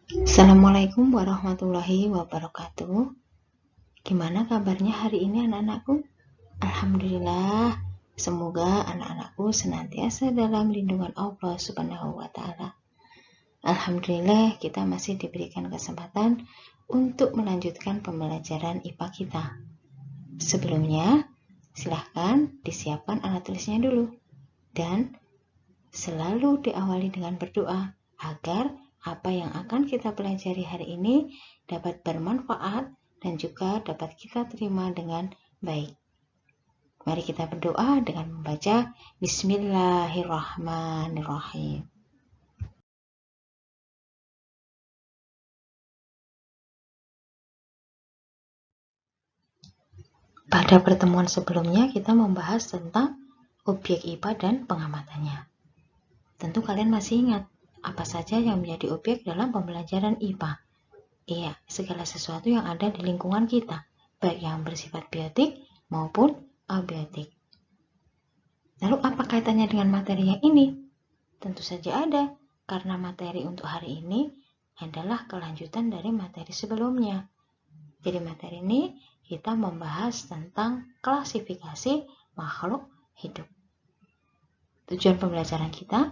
Assalamualaikum warahmatullahi wabarakatuh. Gimana kabarnya hari ini anak-anakku? Alhamdulillah, semoga anak-anakku senantiasa dalam lindungan Allah Subhanahu wa Ta'ala. Alhamdulillah, kita masih diberikan kesempatan untuk melanjutkan pembelajaran IPA kita. Sebelumnya, silahkan disiapkan alat tulisnya dulu dan selalu diawali dengan berdoa agar apa yang akan kita pelajari hari ini dapat bermanfaat dan juga dapat kita terima dengan baik. Mari kita berdoa dengan membaca Bismillahirrahmanirrahim. Pada pertemuan sebelumnya kita membahas tentang objek IPA dan pengamatannya. Tentu kalian masih ingat apa saja yang menjadi objek dalam pembelajaran IPA. Iya, segala sesuatu yang ada di lingkungan kita, baik yang bersifat biotik maupun abiotik. Lalu apa kaitannya dengan materi yang ini? Tentu saja ada, karena materi untuk hari ini adalah kelanjutan dari materi sebelumnya. Jadi materi ini kita membahas tentang klasifikasi makhluk hidup. Tujuan pembelajaran kita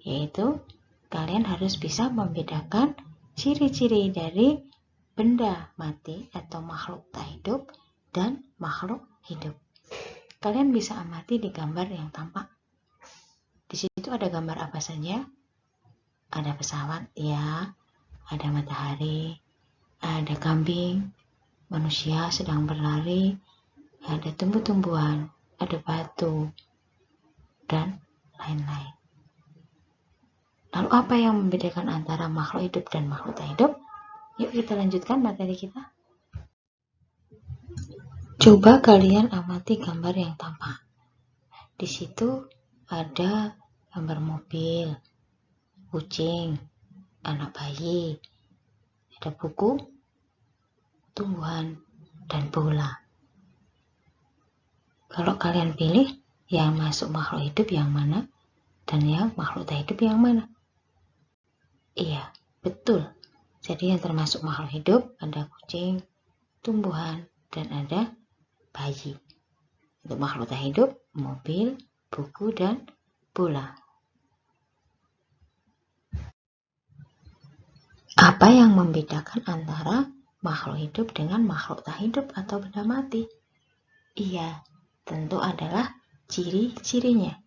yaitu kalian harus bisa membedakan ciri-ciri dari benda mati atau makhluk tak hidup dan makhluk hidup. Kalian bisa amati di gambar yang tampak. Di situ ada gambar apa saja? Ada pesawat, ya, ada matahari, ada kambing, manusia sedang berlari, ada tumbuh-tumbuhan, ada batu, dan lain-lain. Lalu apa yang membedakan antara makhluk hidup dan makhluk tak hidup? Yuk kita lanjutkan materi kita. Coba kalian amati gambar yang tampak. Di situ ada gambar mobil, kucing, anak bayi, ada buku, tumbuhan, dan bola. Kalau kalian pilih yang masuk makhluk hidup yang mana dan yang makhluk tak hidup yang mana? Iya, betul. Jadi yang termasuk makhluk hidup ada kucing, tumbuhan, dan ada bayi. Untuk makhluk tak hidup, mobil, buku, dan bola. Apa yang membedakan antara makhluk hidup dengan makhluk tak hidup atau benda mati? Iya, tentu adalah ciri-cirinya.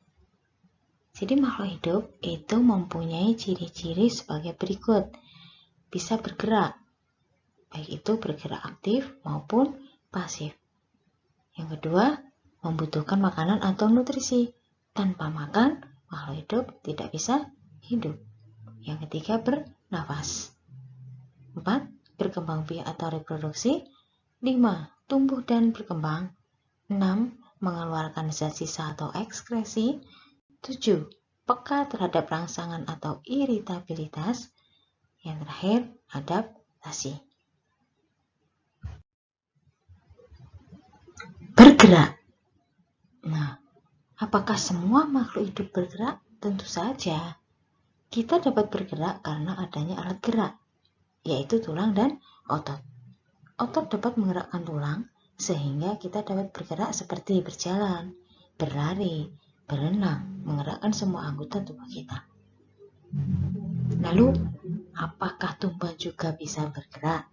Jadi makhluk hidup itu mempunyai ciri-ciri sebagai berikut. Bisa bergerak, baik itu bergerak aktif maupun pasif. Yang kedua, membutuhkan makanan atau nutrisi. Tanpa makan, makhluk hidup tidak bisa hidup. Yang ketiga, bernafas. 4. Berkembang biak atau reproduksi. 5. Tumbuh dan berkembang. 6. Mengeluarkan zat sisa atau ekskresi. 7. Peka terhadap rangsangan atau iritabilitas. Yang terakhir, adaptasi. Bergerak. Nah, apakah semua makhluk hidup bergerak? Tentu saja. Kita dapat bergerak karena adanya alat gerak, yaitu tulang dan otot. Otot dapat menggerakkan tulang sehingga kita dapat bergerak seperti berjalan, berlari, berenang, menggerakkan semua anggota tubuh kita. Lalu, apakah tumbuhan juga bisa bergerak?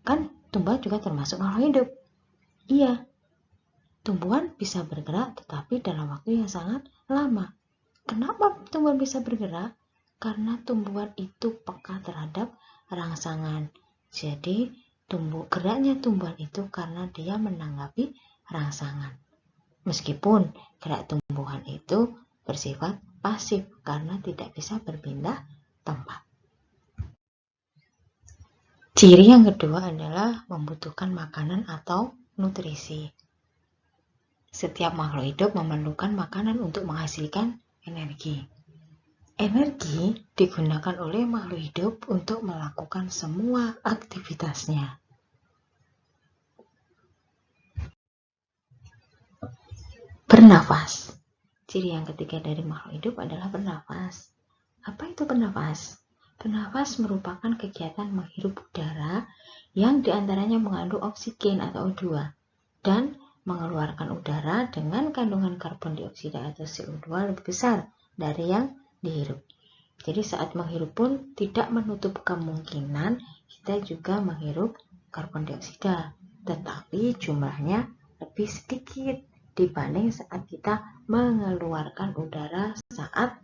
Kan tumbuhan juga termasuk makhluk hidup. Iya, tumbuhan bisa bergerak tetapi dalam waktu yang sangat lama. Kenapa tumbuhan bisa bergerak? Karena tumbuhan itu peka terhadap rangsangan. Jadi, geraknya tumbuhan itu karena dia menanggapi rangsangan. Meskipun gerak tumbuhan itu bersifat pasif karena tidak bisa berpindah tempat. Ciri yang kedua adalah membutuhkan makanan atau nutrisi. Setiap makhluk hidup memerlukan makanan untuk menghasilkan energi. Energi digunakan oleh makhluk hidup untuk melakukan semua aktivitasnya. Bernafas. Ciri yang ketiga dari makhluk hidup adalah bernafas. Apa itu bernafas? Bernafas merupakan kegiatan menghirup udara yang diantaranya mengandung oksigen atau O2 dan mengeluarkan udara dengan kandungan karbon dioksida atau CO2 lebih besar dari yang dihirup. Jadi saat menghirup pun tidak menutup kemungkinan kita juga menghirup karbon dioksida, tetapi jumlahnya lebih sedikit dibanding saat kita mengeluarkan udara saat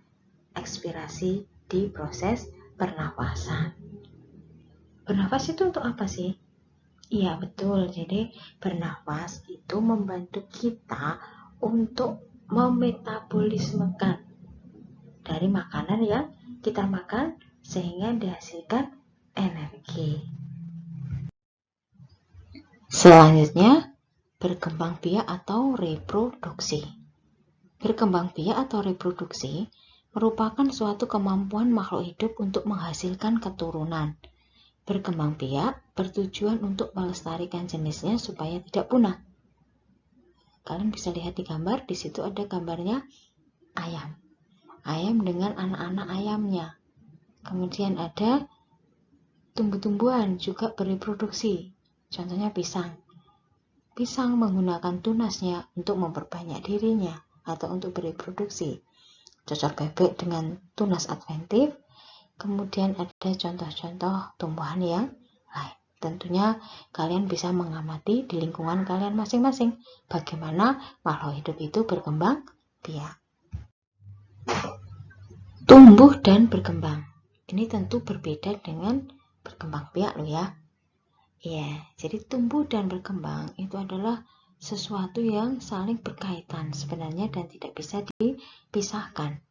ekspirasi di proses pernafasan. Bernafas itu untuk apa sih? Iya betul, jadi bernafas itu membantu kita untuk memetabolismekan dari makanan yang kita makan sehingga dihasilkan energi. Selanjutnya, berkembang biak atau reproduksi. Berkembang biak atau reproduksi merupakan suatu kemampuan makhluk hidup untuk menghasilkan keturunan. Berkembang biak bertujuan untuk melestarikan jenisnya supaya tidak punah. Kalian bisa lihat di gambar, di situ ada gambarnya ayam. Ayam dengan anak-anak ayamnya. Kemudian ada tumbuh-tumbuhan juga bereproduksi. Contohnya pisang. Pisang menggunakan tunasnya untuk memperbanyak dirinya atau untuk bereproduksi. Cocor bebek dengan tunas adventif. Kemudian ada contoh-contoh tumbuhan yang lain. Tentunya kalian bisa mengamati di lingkungan kalian masing-masing bagaimana makhluk hidup itu berkembang biak. Tumbuh dan berkembang. Ini tentu berbeda dengan berkembang biak loh ya. Ya, jadi tumbuh dan berkembang itu adalah sesuatu yang saling berkaitan sebenarnya dan tidak bisa dipisahkan.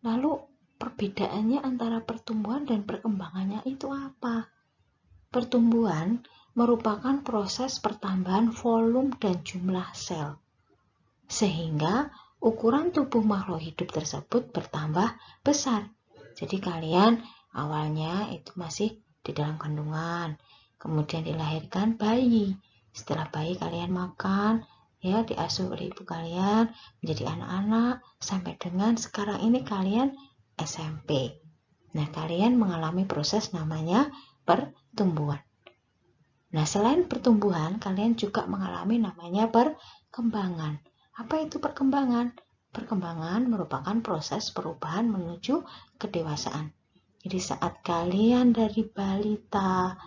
Lalu perbedaannya antara pertumbuhan dan perkembangannya itu apa? Pertumbuhan merupakan proses pertambahan volume dan jumlah sel, sehingga ukuran tubuh makhluk hidup tersebut bertambah besar. Jadi kalian awalnya itu masih di dalam kandungan, kemudian dilahirkan bayi. Setelah bayi kalian makan, ya diasuh oleh ibu kalian menjadi anak-anak sampai dengan sekarang ini kalian SMP. Nah, kalian mengalami proses namanya pertumbuhan. Nah, selain pertumbuhan, kalian juga mengalami namanya perkembangan. Apa itu perkembangan? Perkembangan merupakan proses perubahan menuju kedewasaan. Jadi saat kalian dari balita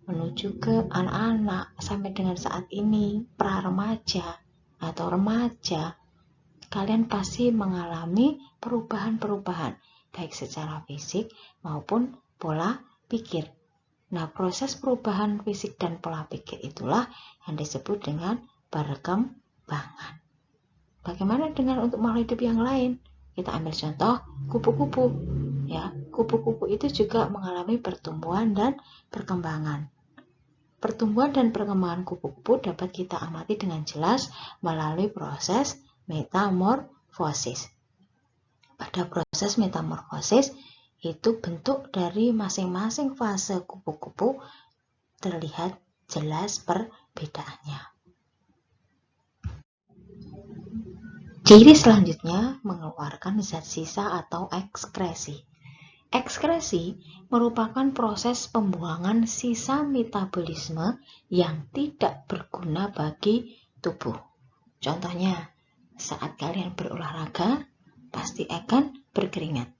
menuju ke anak-anak sampai dengan saat ini pra-remaja atau remaja, kalian pasti mengalami perubahan-perubahan baik secara fisik maupun pola pikir. Nah, proses perubahan fisik dan pola pikir itulah yang disebut dengan perkembangan. Bagaimana dengan untuk makhluk hidup yang lain? Kita ambil contoh kupu-kupu. Ya, kupu-kupu itu juga mengalami pertumbuhan dan perkembangan. Pertumbuhan dan perkembangan kupu-kupu dapat kita amati dengan jelas melalui proses metamorfosis. Pada proses metamorfosis, itu bentuk dari masing-masing fase kupu-kupu terlihat jelas perbedaannya. Ciri selanjutnya mengeluarkan zat sisa atau ekskresi. Ekskresi merupakan proses pembuangan sisa metabolisme yang tidak berguna bagi tubuh. Contohnya, saat kalian berolahraga, pasti akan berkeringat.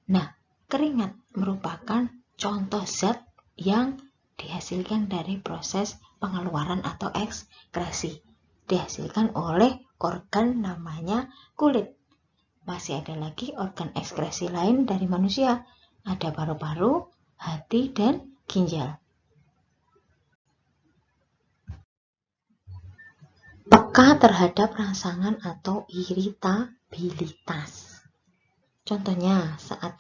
Nah, keringat merupakan contoh zat yang dihasilkan dari proses pengeluaran atau ekskresi. Dihasilkan oleh organ namanya kulit. Masih ada lagi organ ekskresi lain dari manusia. Ada paru-paru, hati, dan ginjal. Peka terhadap rangsangan atau iritabilitas. Contohnya, saat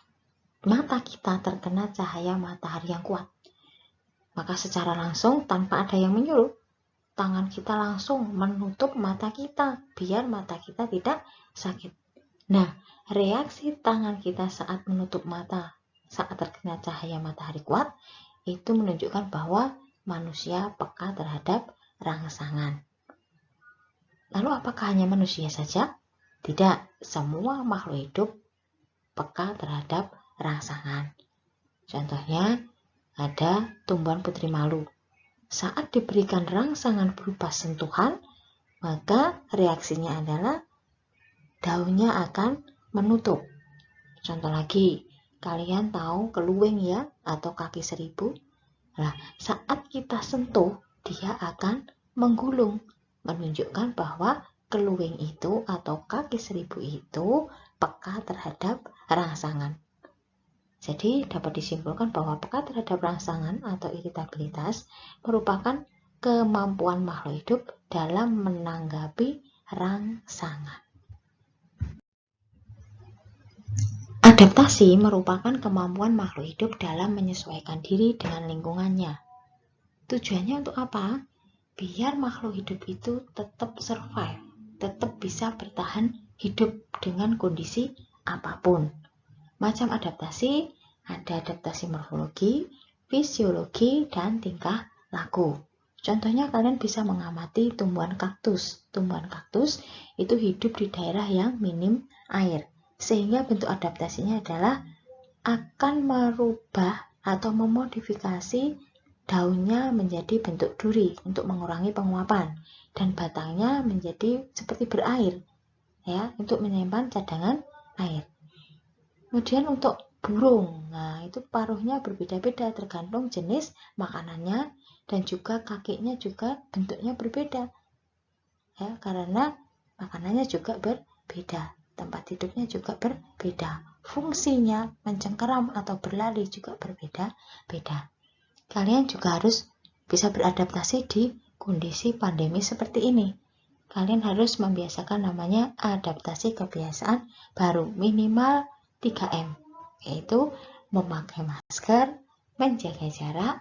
mata kita terkena cahaya matahari yang kuat, maka secara langsung tanpa ada yang menyuruh, tangan kita langsung menutup mata kita biar mata kita tidak sakit. Nah, reaksi tangan kita saat menutup mata saat terkena cahaya matahari kuat itu menunjukkan bahwa manusia peka terhadap rangsangan. Lalu apakah hanya manusia saja? Tidak, semua makhluk hidup peka terhadap rangsangan. Contohnya, ada tumbuhan putri malu. Saat diberikan rangsangan berupa sentuhan, maka reaksinya adalah daunnya akan menutup. Contoh lagi, kalian tahu kelueng ya, atau kaki seribu? Nah, saat kita sentuh, dia akan menggulung, menunjukkan bahwa kelueng itu atau kaki seribu itu peka terhadap rangsangan. Jadi dapat disimpulkan bahwa peka terhadap rangsangan atau iritabilitas merupakan kemampuan makhluk hidup dalam menanggapi rangsangan. Adaptasi merupakan kemampuan makhluk hidup dalam menyesuaikan diri dengan lingkungannya. Tujuannya untuk apa? Biar makhluk hidup itu tetap survive, tetap bisa bertahan hidup dengan kondisi apapun. Macam adaptasi, ada adaptasi morfologi, fisiologi, dan tingkah laku. Contohnya kalian bisa mengamati tumbuhan kaktus. Tumbuhan kaktus itu hidup di daerah yang minim air, sehingga bentuk adaptasinya adalah akan merubah atau memodifikasi daunnya menjadi bentuk duri untuk mengurangi penguapan, dan batangnya menjadi seperti berair ya, untuk menyimpan cadangan air. Kemudian untuk burung, nah itu paruhnya berbeda-beda tergantung jenis makanannya, dan juga kakinya juga bentuknya berbeda ya, karena makanannya juga berbeda, tempat hidupnya juga berbeda, fungsinya mencengkeram atau berlari juga berbeda-beda. Kalian juga harus bisa beradaptasi di kondisi pandemi seperti ini. Kalian harus membiasakan namanya adaptasi kebiasaan baru, minimal 3M, yaitu memakai masker, menjaga jarak,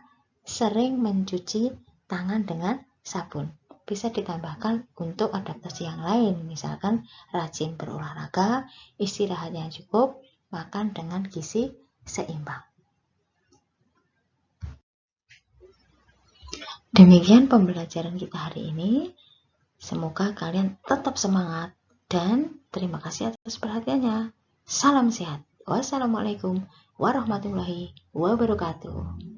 sering mencuci tangan dengan sabun. Bisa ditambahkan untuk adaptasi yang lain, misalkan rajin berolahraga, istirahat yang cukup, makan dengan gizi seimbang. Demikian pembelajaran kita hari ini. Semoga kalian tetap semangat dan terima kasih atas perhatiannya. Salam sehat. Wassalamualaikum warahmatullahi wabarakatuh.